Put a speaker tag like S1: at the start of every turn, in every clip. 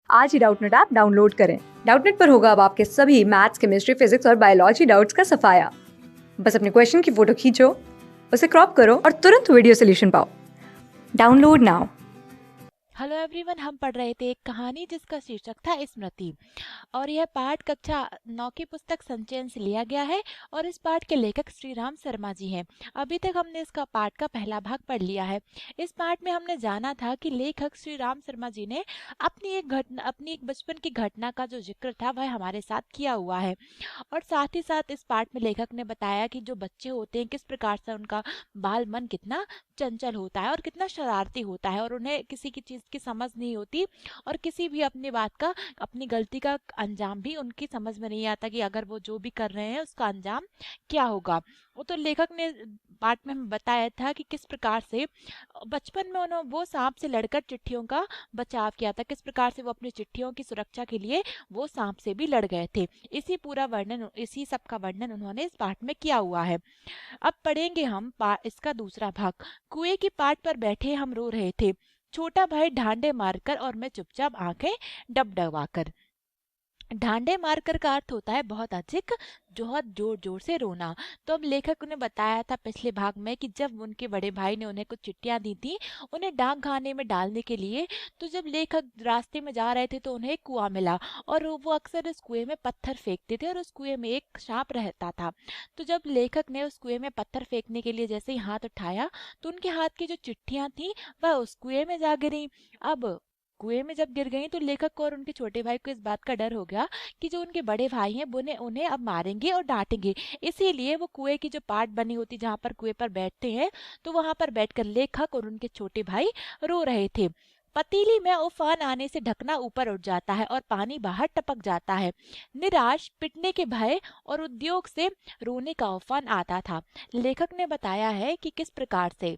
S1: आज ही Doubtnut app download करें। Doubtnut पर होगा अब आपके सभी मैथ्स, केमिस्ट्री, फिजिक्स और बायोलॉजी डाउट्स का सफाया। बस अपने क्वेश्चन की फोटो खींचो, उसे क्रॉप करो और तुरंत वीडियो सोल्यूशन पाओ। Download now.
S2: हेलो एवरीवन, हम पढ़ रहे थे एक कहानी जिसका शीर्षक था स्मृति। और यह पाठ कक्षा 9 की पुस्तक संचयन से लिया गया है और इस पाठ के लेखक श्री राम शर्मा जी हैं। अभी तक हमने इसका पाठ का पहला भाग पढ़ लिया है। इस पाठ में हमने जाना था कि लेखक श्री राम शर्मा जी ने अपनी एक बचपन की घटना का जो जिक्र था वह हमारे साथ किया हुआ है। और साथ ही साथ इस पाठ में लेखक ने बताया कि जो बच्चे होते हैं किस प्रकार से उनका बाल मन कितना चंचल होता है और कितना शरारती होता है और उन्हें किसी की चीज की समझ नहीं होती और किसी भी अपनी बात का, अपनी गलती का अंजाम भी उनकी समझ में नहीं आता कि अगर वो जो भी कर रहे हैं उसका अंजाम क्या होगा। वो तो लेखक ने पाठ में हमें बताया था कि किस प्रकार से बचपन में उन्होंने वो सांप से लड़कर चिट्ठियों का बचाव किया था, किस प्रकार से वो अपनी चिट्ठियों की सुरक्षा के लिए वो सांप से भी लड़ गए थे। इसी सब का वर्णन उन्होंने इस पाठ में किया हुआ है। अब पढ़ेंगे हम इसका दूसरा भाग। कुएं की पाट पर बैठे हम रो रहे थे, छोटा भाई ढांडे मारकर और मैं चुपचाप आंखें डबडबाकर। ढांडे मारकर का अर्थ होता है बहुत अधिक, बहुत जोर जोर से रोना। तो अब लेखक ने बताया था पिछले भाग में कि जब उनके बड़े भाई ने उन्हें कुछ चिट्ठियां दी थी उन्हें डाक खाने में डालने के लिए, तो जब लेखक रास्ते में जा रहे थे तो उन्हें एक कुआं मिला और वो अक्सर उस कुएं में पत्थर फेंकते थे और उस कुएं में एक सांप रहता था। तो जब लेखक ने उस कुएं में पत्थर फेंकने के लिए जैसे ही हाथ उठाया तो उनके हाथ की जो चिट्ठियां थी वह उस कुएं में जा गिरी। अब कुएं में जब गिर गई तो लेखक को और उनके छोटे भाई को इस बात का डर हो गया कि जो उनके बड़े भाई हैं वो उन्हें उन्हें अब मारेंगे और डांटेंगे। इसीलिए वो कुएं की जो पाट बनी होती जहां पर कुएं पर बैठते हैं तो वहां पर बैठकर लेखक और उनके छोटे भाई रो रहे थे। पतीली में उफान आने से ढकना ऊपर उठ जाता है और पानी बाहर टपक जाता है। निराश, पिटने के भय और उद्योग से रोने का उफान आता था। लेखक ने बताया है कि किस प्रकार से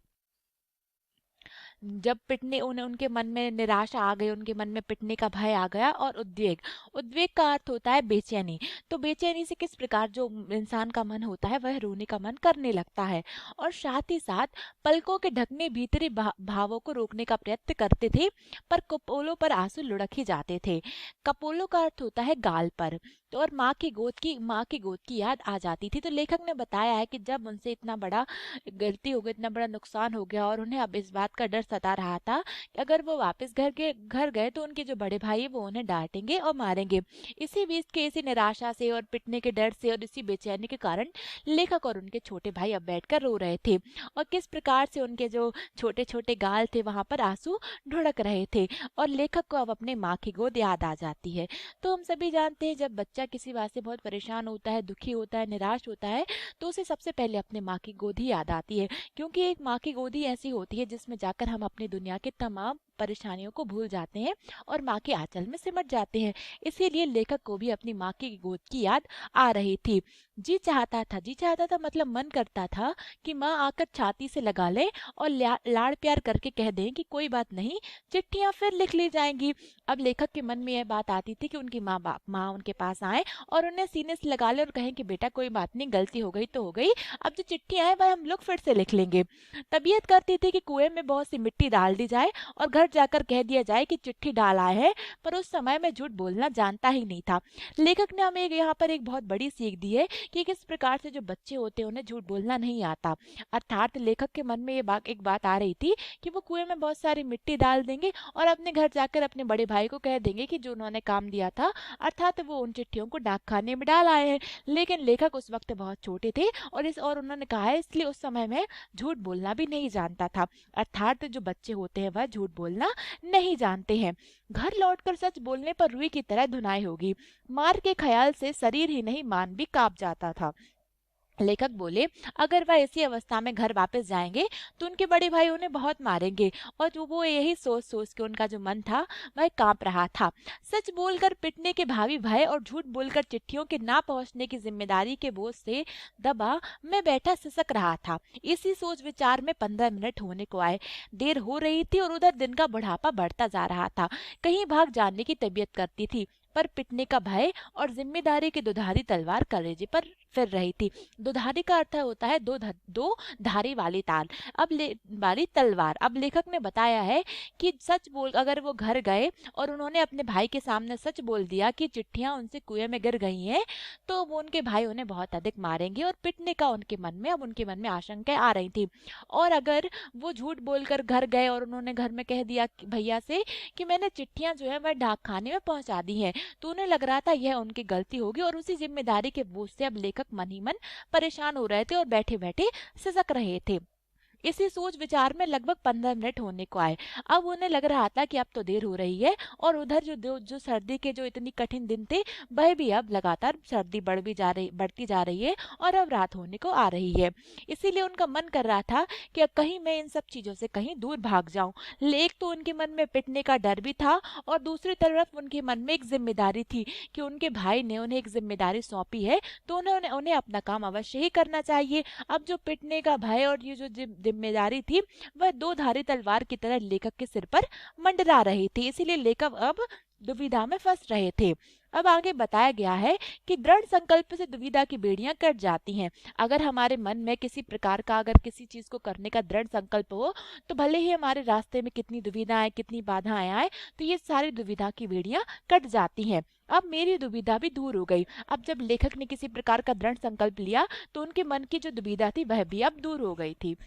S2: जब पिटने उन्हें उनके मन में निराशा आ गई, उनके मन में पिटने का भय आ गया और उद्वेग। उद्वेग का अर्थ होता है बेचैनी। तो बेचैनी से किस प्रकार जो इंसान का मन होता है वह रोने का मन करने लगता है। और साथ ही साथ पलकों के ढकने भीतरी भावों को रोकने का प्रयत्न करते थे पर कपोलों पर आंसू लुढ़क ही जाते थे। कपोलों का अर्थ होता है गाल पर। तो और माँ की गोद की याद आ जाती थी। तो लेखक ने बताया है कि जब उनसे इतना बड़ा गलती हो गई, इतना बड़ा नुकसान हो गया और उन्हें अब इस बात का डर सता रहा था कि अगर वो वापस घर गए तो उनके जो बड़े भाई है वो उन्हें डांटेंगे और मारेंगे। इसी बीच के इसी निराशा से और पिटने के डर से और इसी बेचैनी के कारण लेखक और उनके छोटे भाई अब बैठकर रो रहे थे और किस प्रकार से उनके जो छोटे छोटे गाल थे वहां पर आंसू ढुढ़क रहे थे और लेखक को अब अपने माँ की गोद याद आ जाती है। तो हम सभी जानते हैं जब बच्चा किसी बात से बहुत परेशान होता है, दुखी होता है, निराश होता है तो उसे सबसे पहले अपने माँ की गोद ही याद आती है। क्योंकि एक माँ की गोद ही ऐसी होती है जिसमें जाकर हम अपनी दुनिया के तमाम परेशानियों को भूल जाते हैं और माँ के आंचल में सिमट जाते हैं। इसीलिए लेखक को भी अपनी माँ की गोद की याद आ रही थी। जी चाहता था मतलब मन करता था कि माँ आकर छाती से लगा ले और लाड़ प्यार करके कह दें कि कोई बात नहीं, चिट्ठियां फिर लिख ली जाएंगी। अब लेखक के मन में यह बात आती थी कि उनकी माँ उनके पास आए और उन्हें सीने से लगा ले और कहें कि बेटा कोई बात नहीं, गलती हो गई तो हो गई, अब जो चिट्ठियां हैं वह हम लोग फिर से लिख लेंगे। तबीयत करती थी कि कुएं में बहुत सी मिट्टी डाल दी जाए और घर जाकर कह दिया जाए कि चिट्ठी डाल आए हैं, पर उस समय में झूठ बोलना जानता ही नहीं था। लेखक ने हमें यहाँ पर एक बहुत बड़ी सीख दी है कि किस प्रकार से जो बच्चे होते हैं उन्हें झूठ बोलना नहीं आता। अर्थात लेखक के मन में एक बात आ रही थी कि वो कुएं में बहुत सारी मिट्टी डाल देंगे और अपने घर जाकर अपने बड़े भाई को कह देंगे कि जो उन्होंने काम दिया था, अर्थात वो उन चिट्ठियों को डाक खाने में डाल आए हैं। लेकिन लेखक उस वक्त बहुत छोटे थे और उन्होंने कहा है इसलिए उस समय में झूठ बोलना भी नहीं जानता था। अर्थात जो बच्चे होते हैं वह झूठ बोलना नहीं जानते हैं। घर लौटकर सच बोलने पर रुई की तरह धुनाई होगी। मार के ख्याल से शरीर ही नहीं मान भी कांप जाता था। लेखक बोले अगर वह इसी अवस्था में घर वापस जाएंगे तो उनके बड़े भाई उन्हें बहुत मारेंगे। और जो वो यही सोच सोच के उनका जो मन था वह कांप रहा था। सच बोलकर पिटने के भावी भय और झूठ बोलकर चिट्ठियों के ना पहुंचने की जिम्मेदारी के बोझ से दबा मैं बैठा सिसक रहा था। इसी सोच विचार में 15 मिनट होने को आए। देर हो रही थी और उधर दिन का बुढ़ापा बढ़ता जा रहा था। कहीं भाग जाने की तबीयत करती थी पर पिटने का भय और जिम्मेदारी की दुधारी तलवार कलेजे पर फिर रही थी। दुधारी का अर्थ होता है दो धारी वाली वाली तलवार। अब लेखक ने बताया है कि सच बोल अगर वो घर गए और उन्होंने अपने भाई के सामने सच बोल दिया कि चिट्ठियां उनसे कुएं में गिर गई हैं, तो वो उनके भाई उन्हें बहुत अधिक मारेंगे और पिटने का उनके मन में आशंकाएं आ रही थी। और अगर वो झूठ बोलकर घर गए और उन्होंने घर में कह दिया भैया से कि मैंने चिट्ठियां जो है वह डाक खाने में पहुंचा दी हैं, तो उन्हें लग रहा था यह उनकी गलती होगी और उसी जिम्मेदारी के बोझ से अब लेखक मन ही मन परेशान हो रहे थे और बैठे बैठे सिसक रहे थे। इसी सोच विचार में लगभग 15 मिनट होने को आए। अब उन्हें लग रहा था कि अब तो देर हो रही है और उधर जो सर्दी के जो इतनी कठिन दिन थे वह भी अब लगातार सर्दी बढ़ती जा रही है और अब रात होने को आ रही है। इसीलिए उनका मन कर रहा था कि अब कहीं मैं इन सब चीजों से कहीं दूर भाग जाऊं। एक तो उनके मन में पिटने का डर भी था और दूसरी तरफ उनके मन में एक जिम्मेदारी थी कि उनके भाई ने उन्हें एक जिम्मेदारी सौंपी है, तो उन्हें अपना काम अवश्य ही करना चाहिए। अब जो पिटने का भय और ये जो जिम्मेदारी थी वह दो धारी तलवार की तरह लेखक के सिर पर मंडरा रही थी। इसीलिए लेखक अब दुविधा में फंस रहे थे। अब आगे बताया गया है कि दृढ़ संकल्प से दुविधा की बेड़ियां कट जाती हैं। अगर हमारे मन में किसी प्रकार का अगर किसी चीज को करने का दृढ़ संकल्प हो, तो भले ही हमारे रास्ते में कितनी दुविधाएं कितनी बाधाएं आए, तो ये सारी दुविधा की बेड़ियां कट जाती हैं। अब मेरी दुविधा भी दूर हो गई। अब जब लेखक ने किसी प्रकार का दृढ़ संकल्प लिया तो उनके मन की जो दुविधा थी वह भी अब दूर हो गई थी।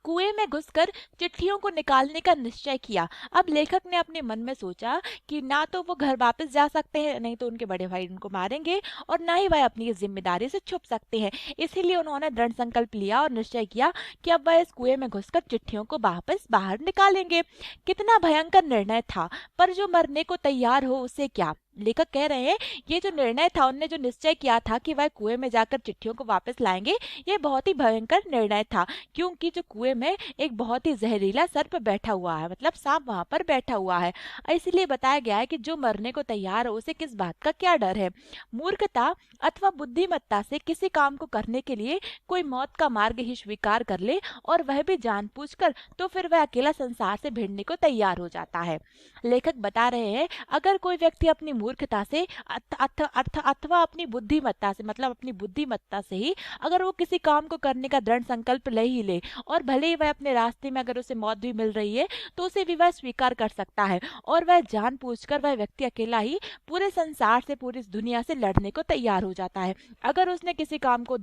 S2: कुएं में घुसकर चिट्ठियों को निकालने का निश्चय किया। अब लेखक ने अपने मन में सोचा कि ना तो वो घर वापस जा सकते हैं, नहीं तो उनके बड़े भाई उनको मारेंगे, और ना ही वह अपनी इस जिम्मेदारी से छुप सकते हैं। इसीलिए उन्होंने दृढ़ संकल्प लिया और निश्चय किया कि अब वह इस कुएं में घुसकर चिट्ठियों को वापस बाहर निकालेंगे। कितना भयंकर निर्णय था, पर जो मरने को तैयार हो उसे क्या। लेखक कह रहे हैं ये जो निर्णय था, उनने जो निश्चय किया था कि वह कुएं में जाकर चिट्ठियों को वापस लाएंगे, ये बहुत ही भयंकर निर्णय था, क्योंकि जो कुएं में एक बहुत ही जहरीला सर्प बैठा हुआ है, मतलब सांप वहां पर बैठा हुआ है। इसलिए बताया गया है कि जो मरने को तैयार हो उसे किस बात का क्या डर है। मूर्खता अथवा बुद्धिमत्ता से किसी काम को करने के लिए कोई मौत का मार्ग ही स्वीकार कर ले, और वह भी जानबूझकर, तो फिर वह अकेला संसार से भिड़ने को तैयार हो जाता है। लेखक बता रहे हैं अगर कोई व्यक्ति अपनी मूर्खता से अथवा अपनी बुद्धिमत्ता से, मतलब अपनी बुद्धिमत्ता से ही अगर वो किसी काम को करने का दृढ़ संकल्प ले ही ले, और भले ही वह अपने रास्ते में अगर उसे मौत भी मिल रही है तो उसे भी वह स्वीकार कर सकता है, और वह जानबूझकर वह व्यक्ति अकेला ही पूरे संसार से, पूरी दुनिया से लड़ने को तैयार हो जाता है। अगर उसने किसी काम को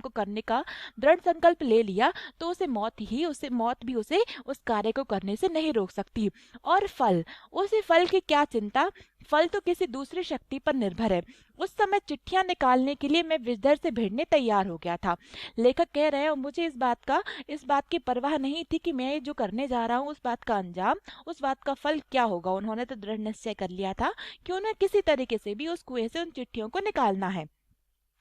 S2: करने का दृढ़ संकल्प ले लिया तो मौत भी उसे उस कार्य को करने से नहीं रोक सकती। और उसी फल की क्या चिंता, फल तो किसी दूसरी शक्ति पर निर्भर है। उस समय चिट्ठियां निकालने के लिए मैं विदर्भ से भिड़ने तैयार हो गया था। लेखक कह रहे हैं मुझे इस बात की परवाह नहीं थी कि मैं जो करने जा रहा हूँ उस बात का अंजाम, उस बात का फल क्या होगा। उन्होंने तो दृढ़ निश्चय कर लिया था कि उन्हें किसी तरीके से भी उस कुएं से उन चिट्ठियों को निकालना है,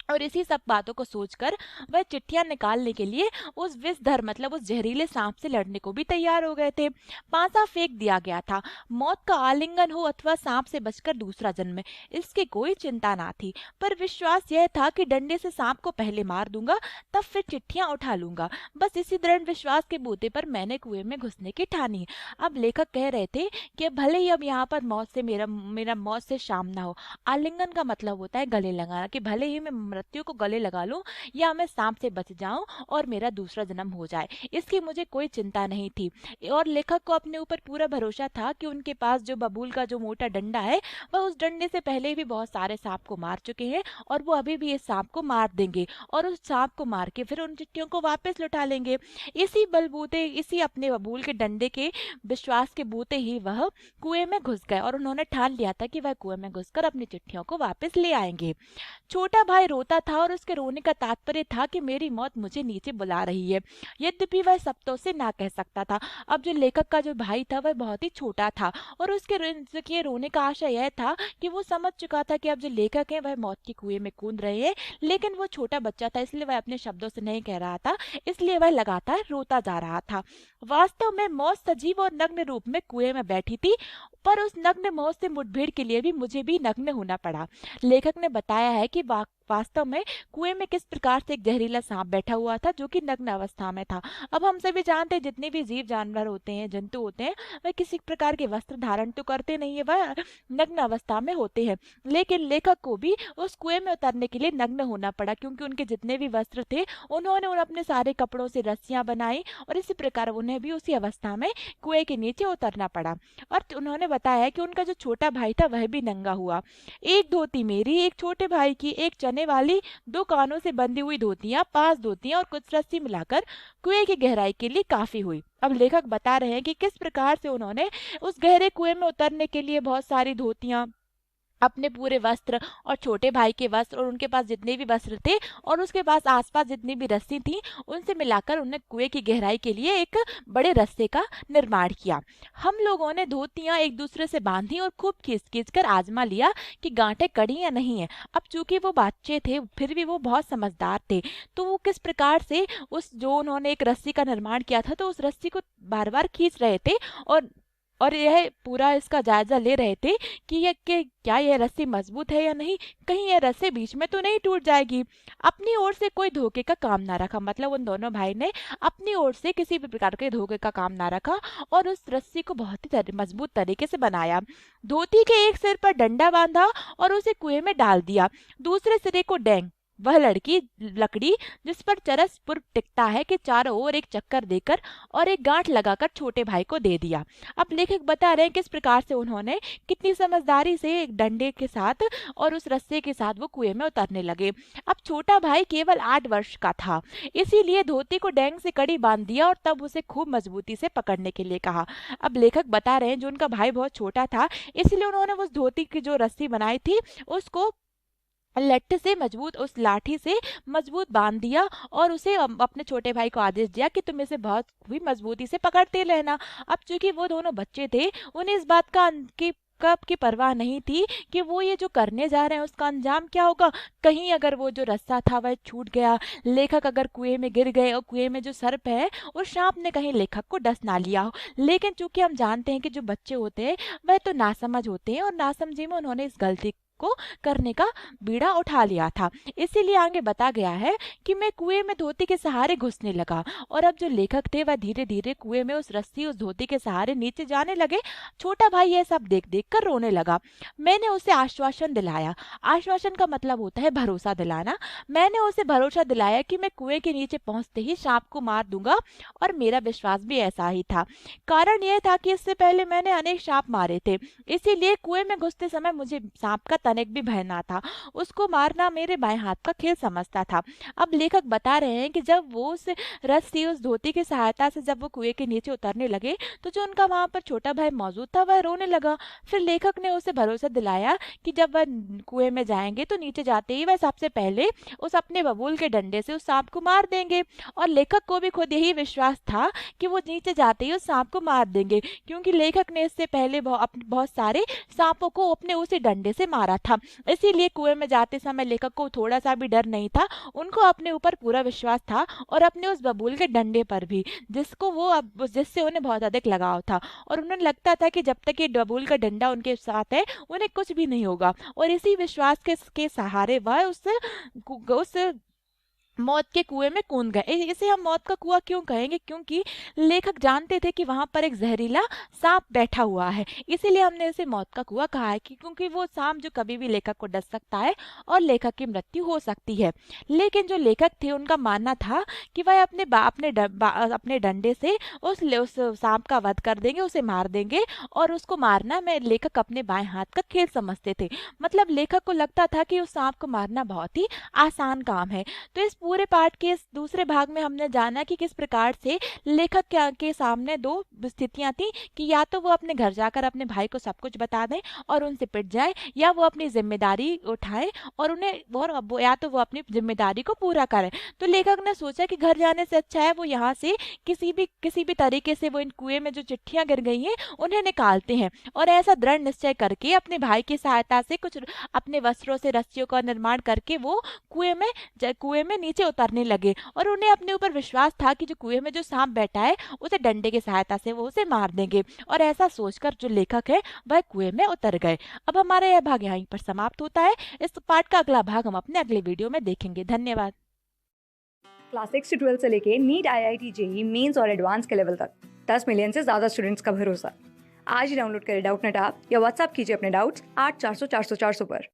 S2: और इसी सब बातों को सोचकर वह चिट्ठियां निकालने के लिए उस विषधर, मतलब उस जहरीले सांप से लड़ने को भी तैयार हो गए थे। पांसा फेंक दिया गया था। मौत का आलिंगन हो अथवा सांप से बचकर दूसरा जन्म, इसकी कोई चिंता ना थी, पर विश्वास यह था कि डंडे से सांप को पहले मार दूंगा, तब फिर चिट्ठियां उठा लूंगा। बस इसी दृढ़ विश्वास के बूते पर मैंने कुएं में घुसने की ठानी। अब लेखक कह रहे थे कि भले ही अब यहाँ पर मेरा मौत से शाम ना हो। आलिंगन का मतलब होता है गले लगाना, कि भले ही मैं मृत्यु को गले लगा लूं या मैं सांप से बच जाऊं और मेरा दूसरा जन्म हो जाए, इसकी मुझे कोई चिंता नहीं थी। और लेखक को अपने ऊपर पूरा भरोसा था कि उनके पास जो बबूल का जो मोटा डंडा है वह उस डंडे से पहले भी बहुत सारे सांप को मार चुके हैं, और वो अभी भी इस सांप को मार देंगे और उस सांप को मार के फिर उन चिट्ठियों को वापस लौटा लेंगे। इसी अपने बबूल के डंडे के विश्वास के बूते ही वह कुएं में घुस गए, और उन्होंने ठान लिया था कि वह कुएं में घुसकर अपनी चिट्ठियों को वापस ले आएंगे। छोटा भाई रोता था और उसके रोने का तात्पर्य था कि मेरी मौत मुझे नीचे बुला रही है, यद्यपि वह शब्दों से ना कह सकता था। अब जो लेखक का जो भाई था वह बहुत ही छोटा था, और उसके रोने का आशय यह था कि वो समझ चुका था कि अब जो लेखक है वह मौत के कुएं में कूद रहे हैं, लेकिन वो छोटा बच्चा था इसलिए वह अपने शब्दों से नहीं कह रहा था, इसलिए वह लगातार रोता जा रहा था। वास्तव में मौत सजीव और नग्न रूप में कुएं में बैठी थी, पर उस नग्न मौत से मुठभेड़ के लिए भी मुझे भी नग्न होना पड़ा। लेखक ने बताया है कि वास्तव में कुएं में किस प्रकार से एक जहरीला सांप बैठा हुआ था जो कि नग्न अवस्था में था। अब हम सभी जानते हैं जितने भी जीव जानवर होते हैं, जंतु होते हैं, वह किसी प्रकार के वस्त्र धारण तो करते नहीं है, वह नग्न अवस्था में होते हैं। लेकिन लेखक को भी उस कुएं में उतरने के लिए नग्न होना पड़ा, क्योंकि उनके जितने भी वस्त्र थे उन्होंने उन अपने सारे कपड़ों से रस्सियां बनाई और इसी प्रकार उन्हें भी उसी अवस्था में कुएं के नीचे उतरना पड़ा। और उन्होंने बताया कि उनका जो छोटा भाई था वह भी नंगा हुआ। एक धोती मेरी, एक छोटे भाई की, एक चने वाली, दो कानों से बंधी हुई धोतियां, 5 धोतियां और कुछ रस्सी मिलाकर कुएं की गहराई के लिए काफी हुई। अब लेखक बता रहे हैं कि किस प्रकार से उन्होंने उस गहरे कुएं में उतरने के लिए बहुत सारी धोतियां, अपने पूरे वस्त्र और छोटे भाई के वस्त्र और उनके पास जितने भी वस्त्र थे और उसके पास आसपास जितनी भी रस्सी थी उनसे मिलाकर उन्हें कुएं की गहराई के लिए एक बड़े रस्से का निर्माण किया। हम लोगों ने धोतियां एक दूसरे से बांधी और खूब खींच खींच कर आजमा लिया कि गांठें कड़ी या नहीं है। अब चूंकि वो बच्चे थे फिर भी वो बहुत समझदार थे, तो वो किस प्रकार से उस जो उन्होंने एक रस्सी का निर्माण किया था तो उस रस्सी को बार बार खींच रहे थे और यह पूरा इसका जायजा ले रहे थे कि क्या यह रस्सी मजबूत है या नहीं, कहीं यह रस्सी बीच में तो नहीं टूट जाएगी। अपनी ओर से कोई धोखे का काम ना रखा, मतलब उन दोनों भाई ने अपनी ओर से किसी भी प्रकार के धोखे का काम ना रखा और उस रस्सी को बहुत ही मजबूत तरीके से बनाया। धोती के एक सिर पर डंडा बांधा और उसे कुएं में डाल दिया, दूसरे सिरे को डेंग, वह लकड़ी जिस पर चरस पूर्व टिकता है, कि चारों ओर एक चक्कर देकर और एक गांठ लगाकर छोटे भाई को दे दिया। अब लेखक बता रहे हैं किस प्रकार से उन्होंने कितनी समझदारी से एक डंडे के साथ और उस रस्से के साथ वो कुएं में उतरने लगे। अब छोटा भाई केवल 8 वर्ष का था, इसीलिए धोती को डेंग से कड़ी बांध दिया और तब उसे खूब मजबूती से पकड़ने के लिए कहा। अब लेखक बता रहे हैं जो उनका भाई बहुत छोटा था, इसलिए उन्होंने उस धोती की जो रस्सी बनाई थी उसको लट्ठ से मजबूत, उस लाठी से मजबूत बांध दिया और उसे अपने छोटे भाई को आदेश दिया कि तुम इसे बहुत भी मजबूती से पकड़ते रहना। अब चूंकि वो दोनों बच्चे थे उन्हें इस बात का कब की परवाह नहीं थी कि वो ये जो करने जा रहे हैं उसका अंजाम क्या होगा। कहीं अगर वो जो रस्सा था वह छूट गया, लेखक अगर कुएं में गिर गए और कुएं में जो सर्प है उस सांप ने कहीं लेखक को डस ना लिया हो। लेकिन चूंकि हम जानते हैं कि जो बच्चे होते हैं वह तो नासमझ होते हैं और नासमझी में उन्होंने इस गलती को करने का बीड़ा उठा लिया था। इसीलिए आगे बता गया है कि मैं कुएं में धोती के सहारे घुसने लगा और अब जो लेखक थे वह धीरे धीरे कुएं में उस रस्सी उस धोती के सहारे नीचे जाने लगे। छोटा भाई यह सब देख देख कर रोने लगा। मैंने उसे आश्वासन दिलाया, आश्वासन का मतलब होता है भरोसा दिलाना। मैंने उसे भरोसा दिलाया कि मैं कुएं के नीचे पहुंचते ही सांप को मार दूंगा और मेरा विश्वास भी ऐसा ही था। कारण यह था कि इससे पहले मैंने अनेक सांप मारे थे, इसीलिए कुएं में घुसते समय मुझे सांप का तनिक भी भय ना था। उसको मारना मेरे बाएं हाथ का खेल समझता था। अब लेखक बता रहे हैं कि जब वो उस रस्सी उस धोती की सहायता से जब वो कुएं के नीचे उतरने लगे तो जो उनका वहां पर छोटा भाई मौजूद था वह रोने लगा। फिर लेखक ने उसे भरोसा दिलाया कि जब वह कुएं में जाएंगे तो नीचे जाते ही वह सबसे पहले उस अपने बबूल के डंडे से उस सांप को मार देंगे। और लेखक को भी खुद यही विश्वास था कि वो नीचे जाते ही उस सांप को मार देंगे, क्योंकि लेखक ने इससे पहले बहुत सारे सांपों को अपने उसी डंडे से मारा था। इसीलिए कुएं में जाते समय लेखक को थोड़ा सा भी डर नहीं था। उनको अपने ऊपर पूरा विश्वास था और अपने उस बबूल के डंडे पर भी, जिससे उन्हें बहुत अधिक लगाव था और उन्हें लगता था कि जब तक ये बबूल का डंडा उनके साथ है उन्हें कुछ भी नहीं होगा। और इसी विश्वास के सहारे वह उस मौत के कुएं में कूद गए। इसे हम मौत का कुआं क्यों कहेंगे, क्योंकि लेखक जानते थे कि वहां पर एक जहरीला सांप बैठा हुआ है, इसीलिए हमने इसे मौत का कुआं कहा है, क्योंकि वो सांप जो कभी भी लेखक को डस सकता है और लेखक की मृत्यु हो सकती है। लेकिन जो लेखक थे उनका मानना था कि वह अपने डंडे से उस सांप का वध कर देंगे, उसे मार देंगे और उसको मारना में लेखक अपने बाएं हाथ का खेल समझते थे। मतलब लेखक को लगता था कि उस सांप को मारना बहुत ही आसान काम है। तो इस पूरे पाठ के इस दूसरे भाग में हमने जाना कि किस प्रकार से लेखक के सामने 2 स्थितियां थी कि या तो वो अपने घर जाकर अपने भाई को सब कुछ बता दें और उनसे पिट जाए, या वो अपनी जिम्मेदारी उठाएं और या तो वो अपनी जिम्मेदारी को पूरा करें। तो लेखक ने सोचा कि घर जाने से अच्छा है वो यहाँ से किसी भी तरीके से वो इन कुएं में जो चिट्ठियां गिर गई हैं उन्हें निकालते हैं। और ऐसा दृढ़ निश्चय करके अपने भाई की सहायता से कुछ अपने वस्त्रों से रस्सियों का निर्माण करके वो कुएं में नीचे नीचे उतरने लगे और उन्हें अपने ऊपर विश्वास था कि जो कुएं में जो सांप बैठा है उसे डंडे की सहायता से वो उसे मार देंगे, और ऐसा सोचकर जो लेखक है वह कुएं में उतर गए। अब हमारा यह भाग यहीं पर समाप्त होता है। इस पार्ट का अगला भाग हम अपने अगले वीडियो में देखेंगे। धन्यवाद।
S1: क्लास 6 से 12 से लेके नीट, IIT, जेई मेंस और एडवांस के लेवल तक 10 मिलियन से ज्यादा स्टूडेंट्स का भरोसा। आज ही डाउनलोड करें डाउटनेट ऐप या व्हाट्सएप कीजिए अपने डाउट्स 8400 400 400 पर।